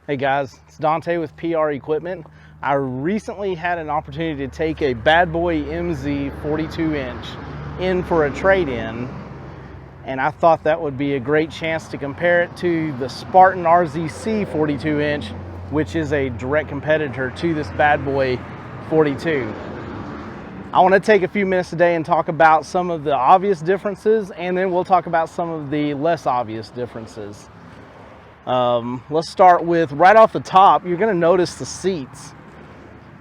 Hey guys, it's Dante with PR Equipment. I recently had an opportunity to take a bad boy MZ 42-inch in for a trade-in, and I thought that would be a great chance to compare it to the Spartan RZ-C 42-inch, which is a direct competitor to this bad boy 42. I want to take a few minutes today and talk about some of the obvious differences, and then we'll talk about some of the less obvious differences. Let's start with right off the top. You're going to notice the seats.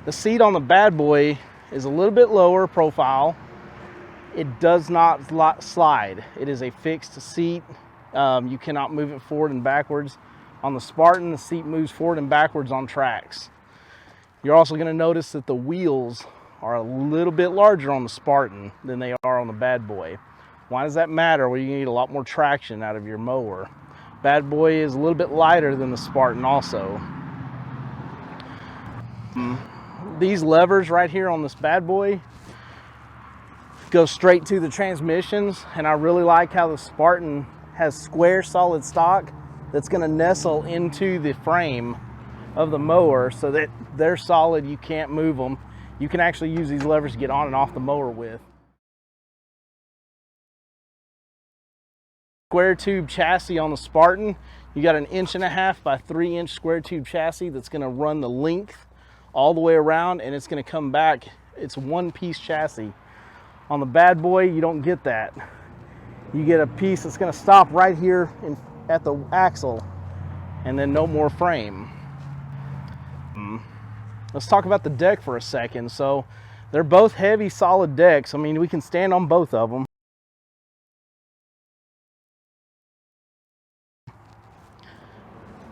The seat on the bad boy is a little bit lower profile. It does not slide. It is a fixed seat. You cannot move it forward and backwards. On the Spartan, the seat moves forward and backwards on tracks. You're also going to notice that the wheels are a little bit larger on the Spartan than they are on the bad boy. Why does that matter? Well, you need a lot more traction out of your mower. Bad boy is a little bit lighter than the Spartan also. These levers right here on this bad boy go straight to the transmissions, and I really like how the Spartan has square solid stock that's going to nestle into the frame of the mower so that they're solid. You can't move them. You can actually use these levers to get on and off the mower with. Square tube chassis on the Spartan. You got an 1.5 by 3 inch square tube chassis that's going to run the length all the way around, and it's going to come back. It's one piece chassis. On the bad boy, you don't get that. You get a piece that's going to stop right here at the axle, and then no more frame. Let's talk about the deck for a second. So they're both heavy, solid decks. I mean, we can stand on both of them.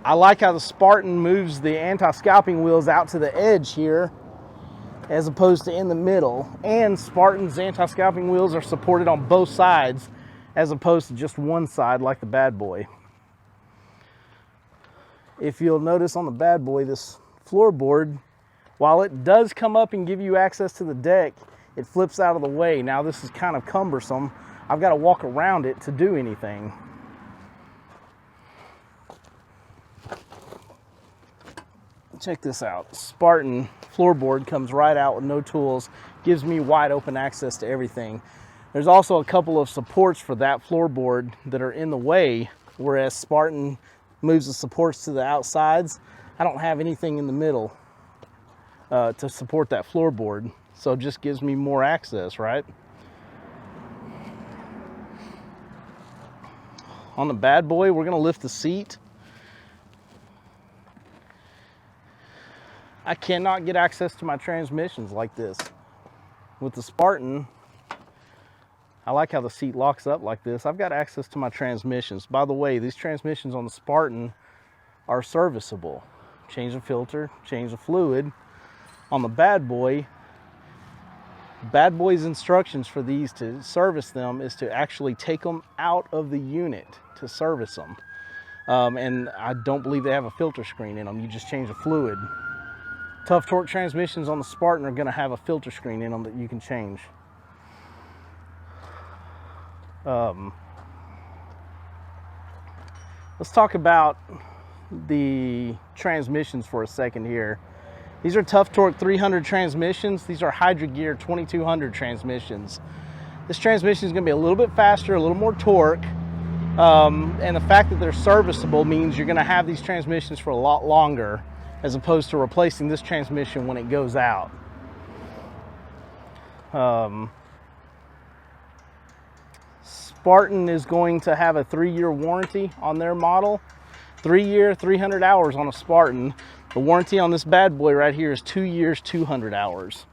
I like how the Spartan moves the anti-scalping wheels out to the edge here as opposed to in the middle. And Spartan's anti-scalping wheels are supported on both sides as opposed to just one side like the bad boy. If you'll notice on the bad boy, this floorboard, while it does come up and give you access to the deck, it flips out of the way. Now this is kind of cumbersome. I've got to walk around it to do anything. Check this out. Spartan floorboard comes right out with no tools, gives me wide open access to everything. There's also a couple of supports for that floorboard that are in the way, whereas Spartan moves the supports to the outsides. I don't have anything in the middle to support that floorboard, so it just gives me more access, right? On the bad boy, we're going to lift the seat. I cannot get access to my transmissions like this. With the Spartan, I like how the seat locks up like this. I've got access to my transmissions. By the way, these transmissions on the Spartan are serviceable. Change the filter, change the fluid. On the bad boy's instructions for these to service them is to actually take them out of the unit to service them. And I don't believe they have a filter screen in them. You just change the fluid. Tough torque transmissions on the Spartan are going to have a filter screen in them that you can change. Let's talk about the transmissions for a second here. These are Tough Torque 300 transmissions. These are Hydra Gear 2200 transmissions. This transmission is going to be a little bit faster, a little more torque, and the fact that they're serviceable means you're going to have these transmissions for a lot longer, as opposed to replacing this transmission when it goes out. Spartan is going to have a 3-year warranty on their model. 3-year, 300 hours on a Spartan. The warranty on this bad boy right here is 2 years, 200 hours.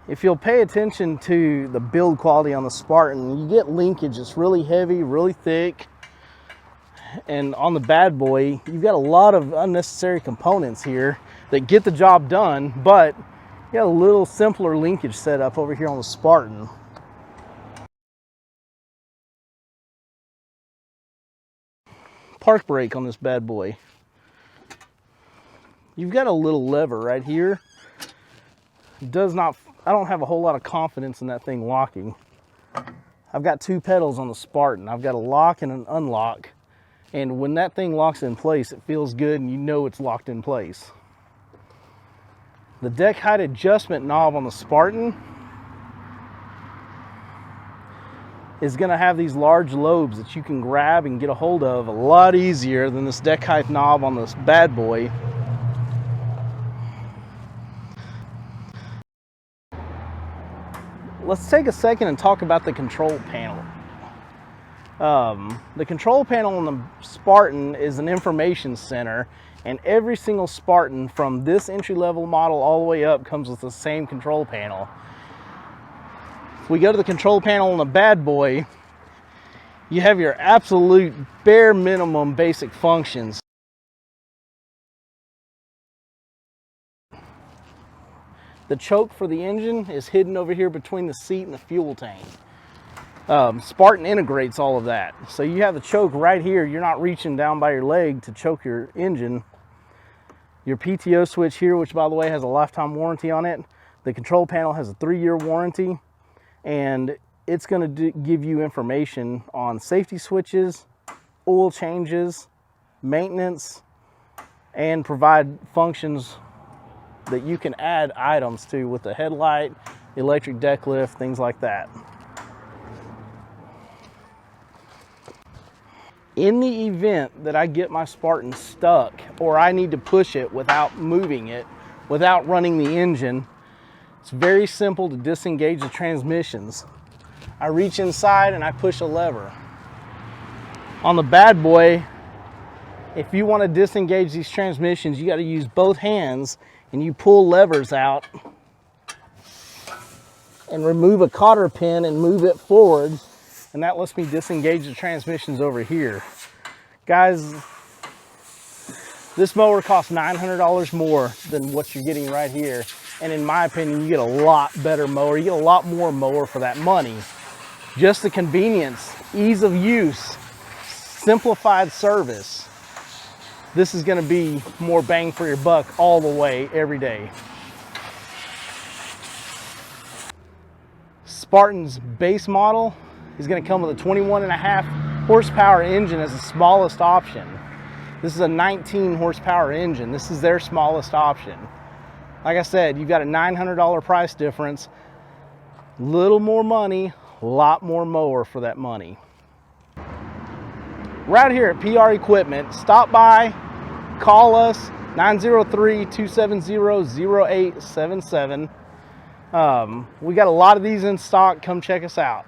If you'll pay attention to the build quality on the Spartan, you get linkage. It's really heavy, really thick. And on the bad boy, you've got a lot of unnecessary components here that get the job done, but you got a little simpler linkage setup over here on the Spartan. Park brake on this bad boy. You've got a little lever right here. I don't have a whole lot of confidence in that thing locking. I've got 2 pedals on the Spartan. I've got a lock and an unlock. And when that thing locks in place, it feels good and you know it's locked in place. The deck height adjustment knob on the Spartan is going to have these large lobes that you can grab and get a hold of a lot easier than this deck height knob on this bad boy. Let's take a second and talk about the control panel. The control panel on the Spartan is an information center, and every single Spartan from this entry-level model all the way up comes with the same control panel. If we go to the control panel on the bad boy, you have your absolute bare minimum basic functions. The choke for the engine is hidden over here between the seat and the fuel tank. Spartan integrates all of that. So you have the choke right here. You're not reaching down by your leg to choke your engine. Your PTO switch here, which by the way has a lifetime warranty on it. The control panel has a 3-year warranty, and it's going to give you information on safety switches, oil changes, maintenance, and provide functions that you can add items to with the headlight, electric deck lift, things like that. In the event that I get my Spartan stuck or I need to push it without moving it, without running the engine, it's very simple to disengage the transmissions. I reach inside and I push a lever. On the bad boy, if you want to disengage these transmissions, you got to use both hands and you pull levers out and remove a cotter pin and move it forward, and that lets me disengage the transmissions over here. Guys, this mower costs $900 more than what you're getting right here, and in my opinion, you get a lot better mower. You get a lot more mower for that money. Just the convenience, ease of use, simplified service. This is going to be more bang for your buck all the way, every day. Spartan's base model is going to come with a 21.5 horsepower engine as the smallest option. This is a 19 horsepower engine. This is their smallest option. Like I said, you've got a $900 price difference. Little more money, a lot more mower for that money. Right here at PR Equipment. Stop by, call us, 903-270-0877. We got a lot of these in stock. Come check us out.